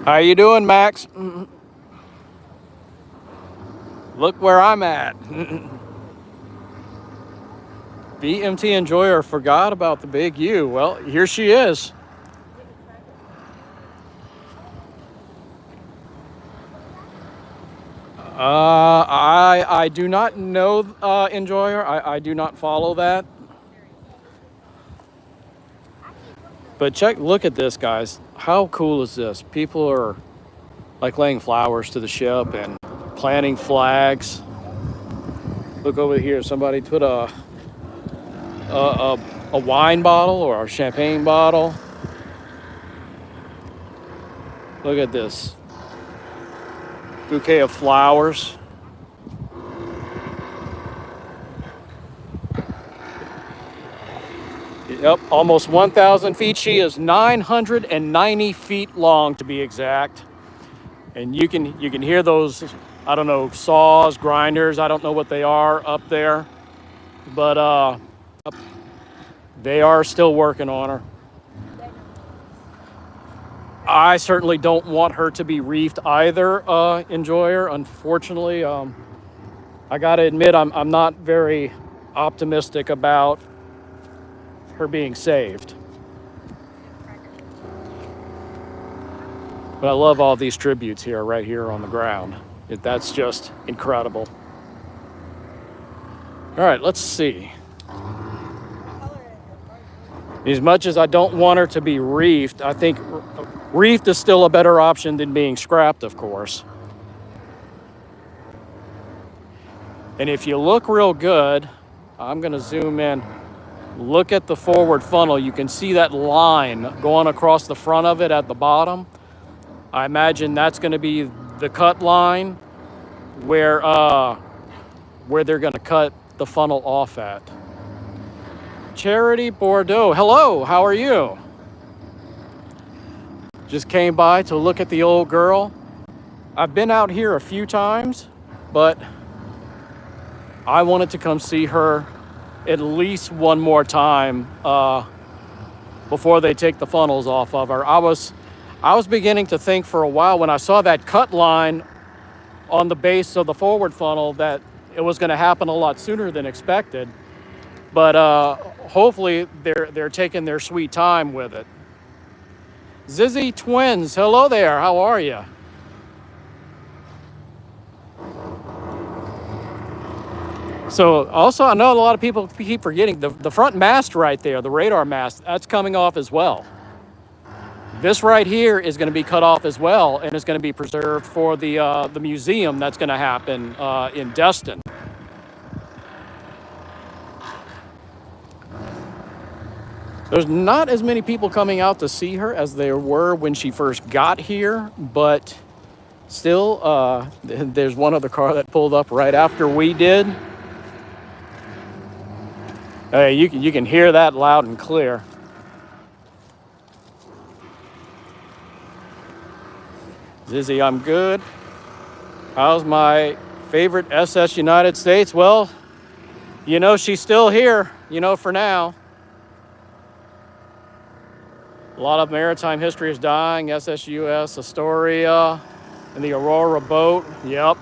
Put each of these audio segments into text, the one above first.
How you doing, Max? Look where I'm at. BMT Enjoyer forgot about the big U. Well, here she is. I do not know Enjoyer. I do not follow that. But look at this, guys. How cool is this? People are like laying flowers to the ship and planting flags. Look over here. Somebody put a, a wine bottle or a champagne bottle. Look at this bouquet of flowers. Yep, almost 1,000 feet. She is 990 feet long, to be exact. And you can hear those, I don't know, saws, grinders. I don't know what they are up there, but they are still working on her. I certainly don't want her to be reefed either, Enjoyer. Unfortunately, I got to admit I'm not very optimistic about her being saved. But I love all these tributes here, right here on the ground. That's just incredible. All right, let's see. As much as I don't want her to be reefed, I think reefed is still a better option than being scrapped, of course. And if you look real good, I'm going to zoom in. Look at the forward funnel. You can see that line going across the front of it at the bottom. I imagine that's going to be the cut line where they're going to cut the funnel off at. Charity Bordeaux, hello, how are you? Just came by to look at the old girl. I've been out here a few times, but I wanted to come see her at least one more time before they take the funnels off of her. I was beginning to think for a while when I saw that cut line on the base of the forward funnel that it was going to happen a lot sooner than expected. But hopefully they're taking their sweet time with it. Zizzy Twins, hello there. How are you? So also, I know a lot of people keep forgetting the front mast right there, the radar mast, that's coming off as well. This right here is going to be cut off as well, and it's going to be preserved for the museum that's going to happen in Destin. There's not as many people coming out to see her as there were when she first got here, but still, there's one other car that pulled up right after we did. Hey, you can hear that loud and clear. Zizzy, I'm good. How's my favorite SS United States? Well, she's still here, for now. A lot of maritime history is dying. SSUS Astoria and the Aurora boat. Yep,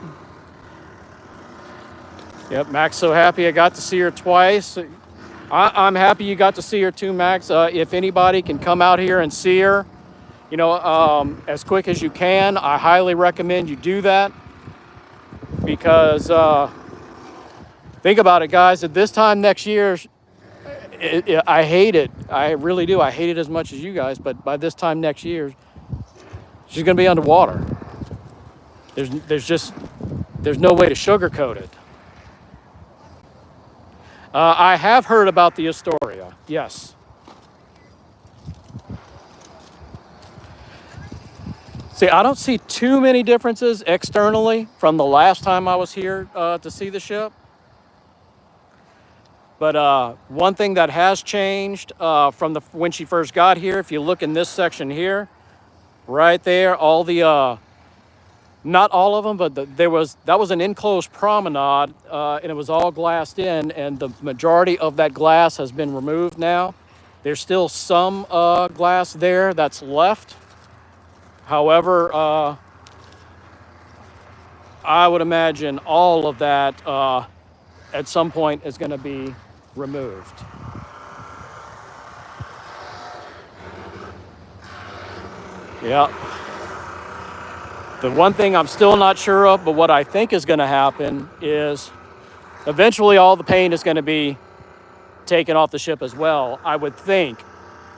Max, so happy I got to see her twice. I'm happy you got to see her too, Max. If anybody can come out here and see her, as quick as you can, I highly recommend you do that. Because think about it, guys. At this time next year, I hate it. I really do. I hate it as much as you guys. But by this time next year, she's going to be underwater. There's no way to sugarcoat it. I have heard about the Astoria. Yes. See, I don't see too many differences externally from the last time I was here to see the ship. But one thing that has changed from when she first got here, if you look in this section here, right there, all the, not all of them, but that was an enclosed promenade, and it was all glassed in, and the majority of that glass has been removed now. There's still some glass there that's left. However, I would imagine all of that at some point is going to be removed. Yeah. The one thing I'm still not sure of, but what I think is going to happen is eventually all the paint is going to be taken off the ship as well, I would think,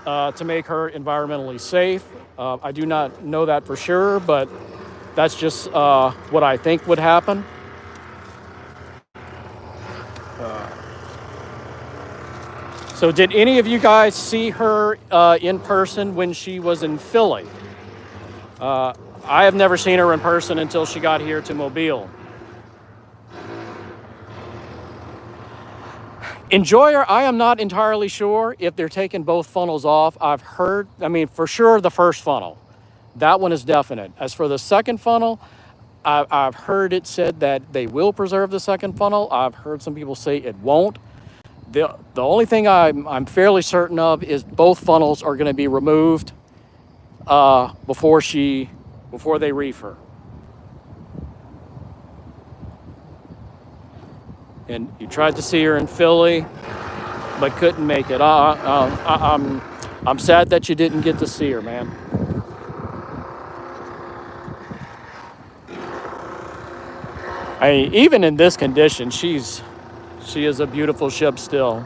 to make her environmentally safe. I do not know that for sure, but that's just what I think would happen. So did any of you guys see her in person when she was in Philly? I have never seen her in person until she got here to Mobile. Enjoyer, I am not entirely sure if they're taking both funnels off. I've heard, I mean, for sure the first funnel. That one is definite. As for the second funnel, I've heard it said that they will preserve the second funnel. I've heard some people say it won't. The only thing I'm fairly certain of is both funnels are going to be removed before they reef her. And you tried to see her in Philly, but couldn't make it. I'm sad that you didn't get to see her, man. I mean, even in this condition, she is a beautiful ship still.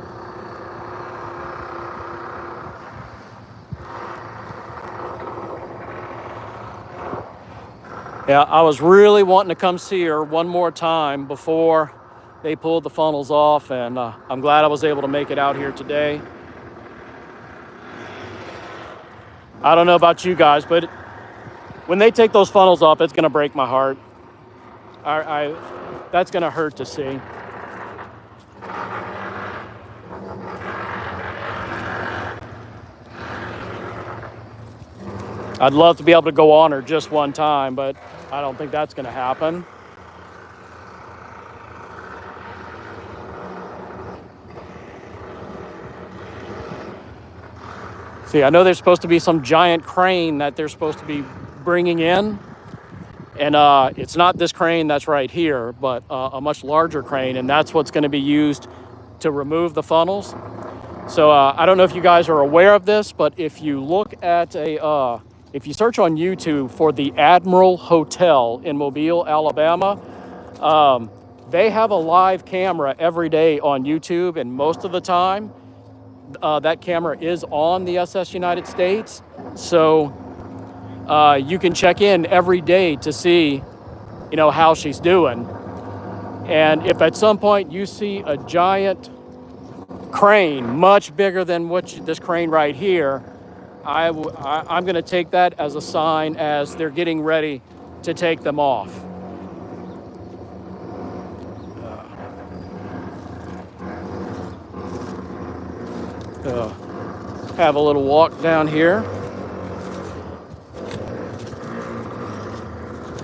Yeah, I was really wanting to come see her one more time before they pulled the funnels off, and I'm glad I was able to make it out here today. I don't know about you guys, but when they take those funnels off, it's going to break my heart. That's going to hurt to see. I'd love to be able to go on her just one time, but I don't think that's going to happen. See, I know there's supposed to be some giant crane that they're supposed to be bringing in. And it's not this crane that's right here, but a much larger crane. And that's what's going to be used to remove the funnels. So I don't know if you guys are aware of this, but if you look at if you search on YouTube for the Admiral Hotel in Mobile, Alabama, they have a live camera every day on YouTube. And most of the time, that camera is on the SS United States. So you can check in every day to see, how she's doing. And if at some point you see a giant crane, much bigger than this crane right here, I'm going to take that as a sign as they're getting ready to take them off. Have a little walk down here.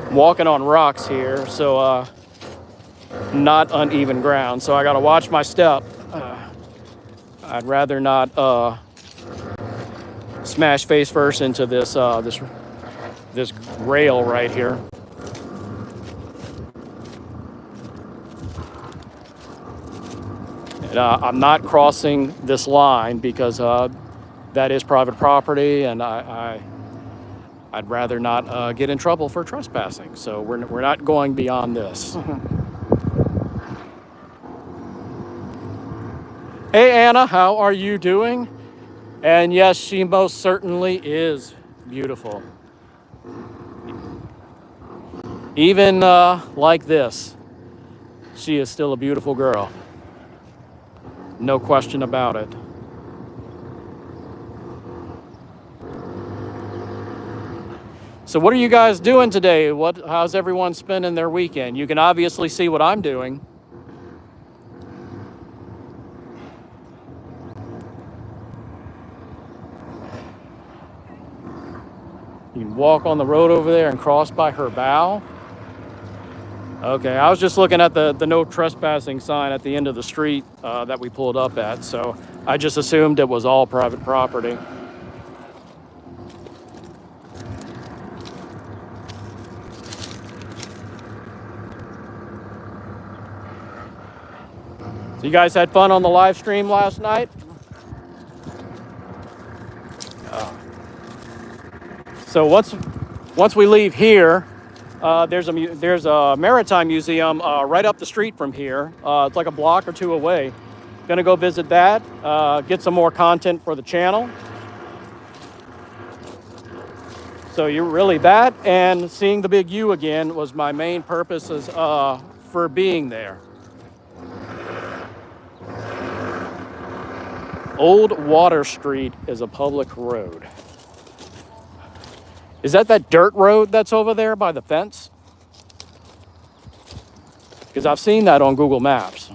I'm walking on rocks here, so not uneven ground. So I got to watch my step. I'd rather not smash face first into this rail right here. And I'm not crossing this line because that is private property, and I'd rather not get in trouble for trespassing. So we're not going beyond this. Hey Anna, how are you doing? And yes, she most certainly is beautiful. Even like this, she is still a beautiful girl. No question about it. So what are you guys doing today? How's everyone spending their weekend? You can obviously see what I'm doing. You can walk on the road over there and cross by her bow. Okay, I was just looking at the no trespassing sign at the end of the street that we pulled up at, so I just assumed it was all private property. So you guys had fun on the live stream last night? So once we leave here, there's a maritime museum right up the street from here. It's like a block or two away. Gonna go visit that, get some more content for the channel. So you're really that, and seeing the Big U again was my main purposes for being there. Old Water Street is a public road. Is that dirt road that's over there by the fence? Because I've seen that on Google Maps.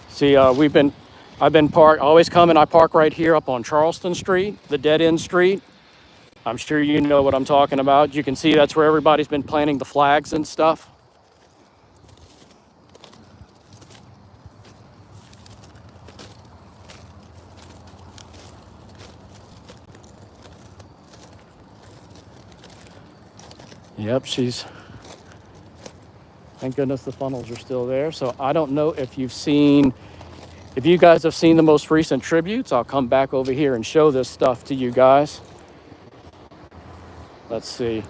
See, I've been always coming, I park right here up on Charleston Street, the dead end street. I'm sure you know what I'm talking about. You can see that's where everybody's been planting the flags and stuff. Yep, thank goodness the funnels are still there. So I don't know if you guys have seen the most recent tributes. I'll come back over here and show this stuff to you guys. Let's see.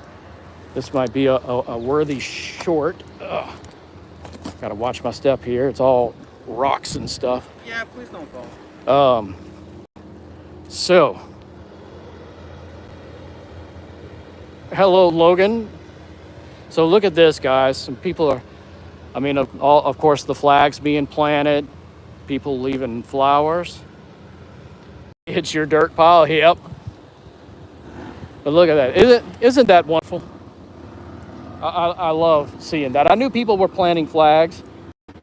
This might be a worthy short. Gotta watch my step here. It's all rocks and stuff. Yeah, please don't fall. So, hello, Logan. So look at this, guys. Some people are, of course, the flags being planted, people leaving flowers. It's your dirt pile, yep. But look at that. Isn't that wonderful? I love seeing that. I knew people were planting flags.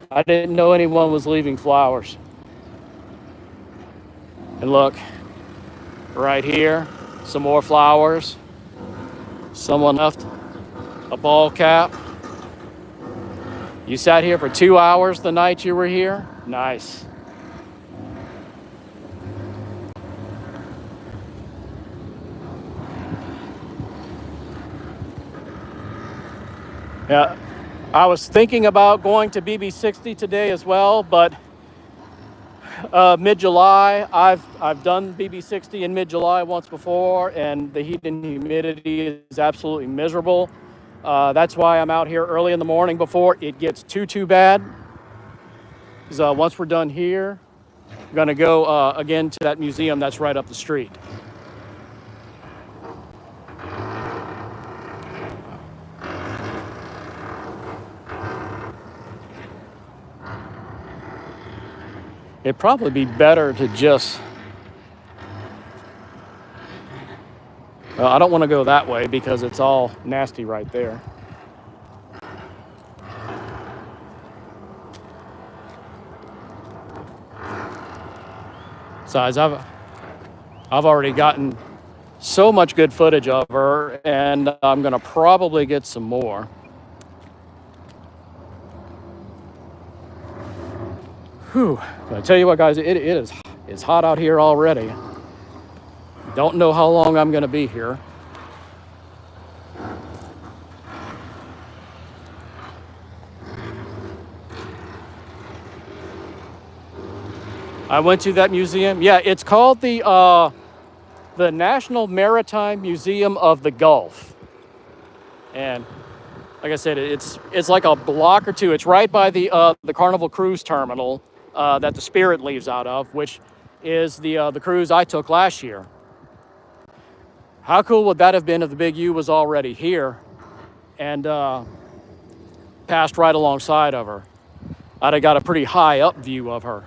I didn't know anyone was leaving flowers. And look, right here, some more flowers. Someone left a ball cap. You sat here for 2 hours the night you were here? Nice. Yeah, I was thinking about going to BB60 today as well, but mid-July, I've done BB60 in mid-July once before, and the heat and humidity is absolutely miserable. That's why I'm out here early in the morning before it gets too bad. Because once we're done here, we're gonna go again to that museum that's right up the street. It'd probably be better to just... I don't want to go that way because it's all nasty right there. Besides, I've already gotten so much good footage of her, and I'm going to probably get some more. Whew. I tell you what, guys, it's hot out here already. Don't know how long I'm going to be here. I went to that museum. Yeah, it's called the National Maritime Museum of the Gulf. And like I said, it's like a block or two. It's right by the Carnival Cruise Terminal that the Spirit leaves out of, which is the cruise I took last year. How cool would that have been if the Big U was already here and passed right alongside of her? I'd have got a pretty high up view of her.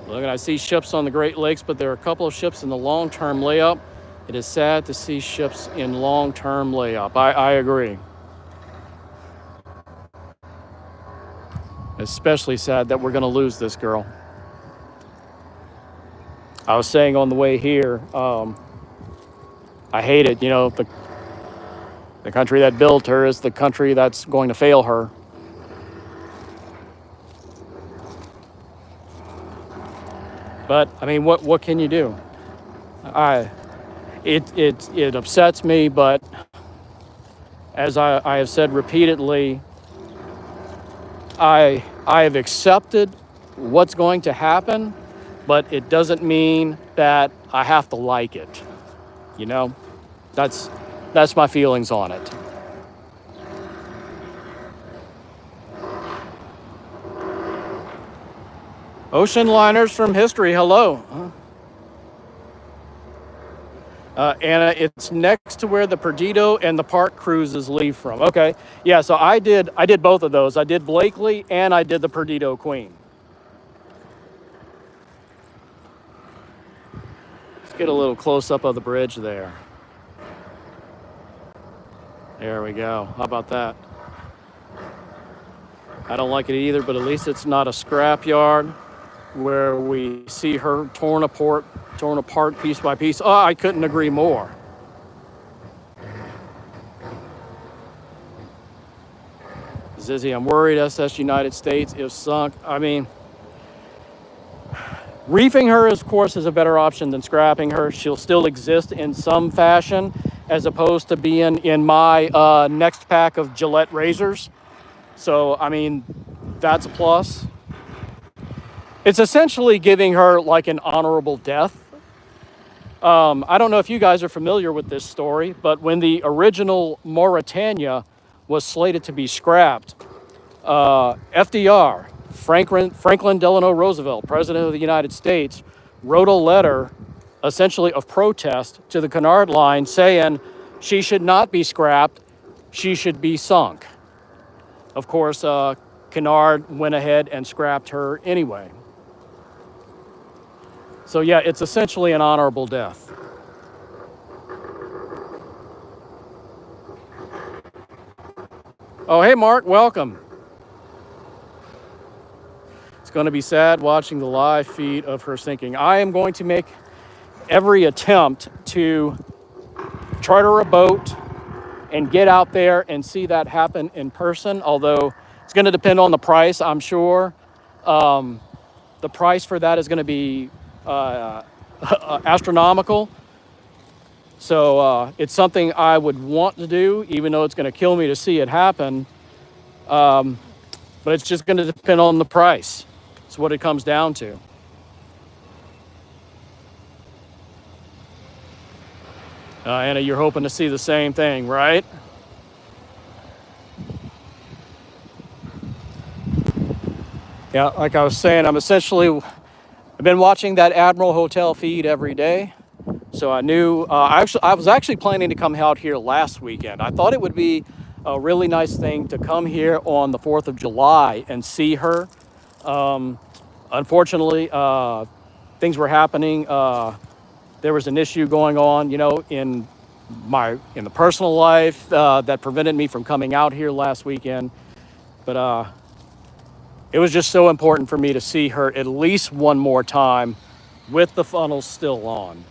Look, I see ships on the Great Lakes, but there are a couple of ships in the long-term layup. It is sad to see ships in long-term layup. I agree. Especially sad that we're going to lose this girl. I was saying on the way here, I hate it. You know, the country that built her is the country that's going to fail her. But I mean, what can you do? It upsets me, but as I have said repeatedly, I have accepted what's going to happen, but it doesn't mean that I have to like it. You know, that's my feelings on it. Ocean liners from history, hello. Anna, it's next to where the Perdido and the Park cruises leave from. Okay, yeah. So I did both of those. I did Blakely and I did the Perdido Queen. Let's get a little close up of the bridge there. There we go. How about that? I don't like it either, but at least it's not a scrapyard where we see her torn apart piece by piece. Oh, I couldn't agree more. Zizzy, I'm worried SS United States is sunk. I mean, reefing her, of course, is a better option than scrapping her. She'll still exist in some fashion, as opposed to being in my next pack of Gillette razors. So, I mean, that's a plus. It's essentially giving her like an honorable death. I don't know if you guys are familiar with this story, but when the original Mauretania was slated to be scrapped, FDR, Franklin Delano Roosevelt, President of the United States, wrote a letter essentially of protest to the Cunard Line saying she should not be scrapped, she should be sunk. Of course, Cunard went ahead and scrapped her anyway. So yeah, it's essentially an honorable death. Oh, hey Mark, welcome. It's going to be sad watching the live feed of her sinking. I am going to make every attempt to charter a boat and get out there and see that happen in person, although it's going to depend on the price, I'm sure. The price for that is going to be astronomical. So it's something I would want to do, even though it's going to kill me to see it happen. But it's just going to depend on the price. It's what it comes down to. Anna, you're hoping to see the same thing, right? Yeah, like I was saying, I've been watching that Admiral Hotel feed every day. So I knew, I was actually planning to come out here last weekend. I thought it would be a really nice thing to come here on the 4th of July and see her. Unfortunately, things were happening. There was an issue going on, you know, in the personal life that prevented me from coming out here last weekend. But it was just so important for me to see her at least one more time with the funnels still on.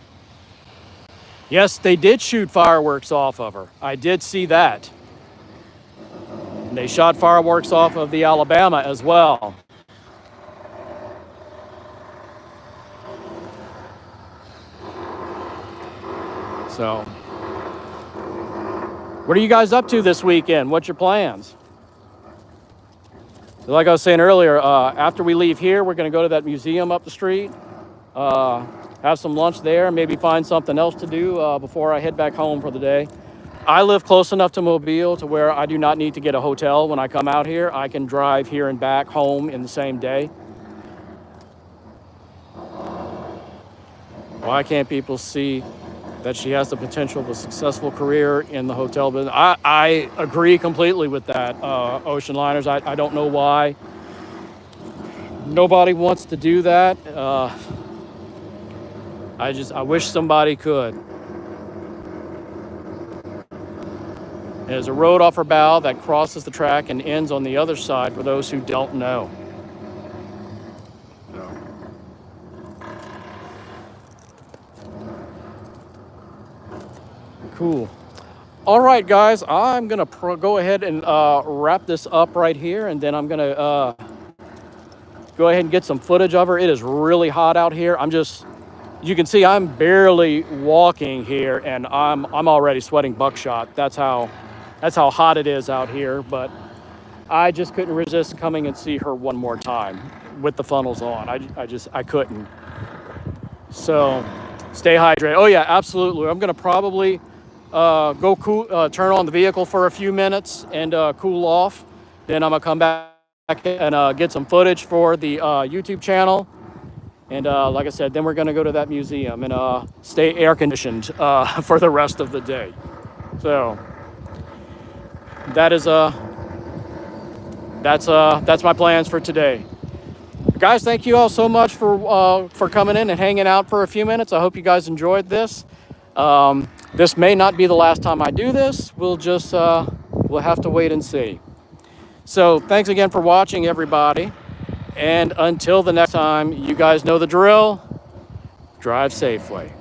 Yes, they did shoot fireworks off of her. I did see that. And they shot fireworks off of the Alabama as well. So, what are you guys up to this weekend? What's your plans? Like I was saying earlier, after we leave here, we're going to go to that museum up the street, have some lunch there, maybe find something else to do before I head back home for the day. I live close enough to Mobile to where I do not need to get a hotel when I come out here. I can drive here and back home in the same day. Why can't people see that she has the potential of a successful career in the hotel business? I agree completely with that, Ocean Liners. I don't know why nobody wants to do that. I wish somebody could. There's a road off her bow that crosses the track and ends on the other side for those who don't know. Cool. All right, guys, I'm going to go ahead and wrap this up right here, and then I'm going to go ahead and get some footage of her. It is really hot out here. You can see I'm barely walking here, and I'm already sweating buckshot. That's how That's how hot it is out here. But I just couldn't resist coming and see her one more time with the funnels on. I couldn't. So stay hydrated. Oh yeah, absolutely. I'm gonna probably go turn on the vehicle for a few minutes and cool off. Then I'm gonna come back and get some footage for the YouTube channel. And like I said, then we're gonna go to that museum and stay air conditioned for the rest of the day. So that is that's my plans for today. Guys, thank you all so much for coming in and hanging out for a few minutes. I hope you guys enjoyed this. This may not be the last time I do this. We'll have to wait and see. So thanks again for watching, everybody. And until the next time, you guys know the drill. Drive safely.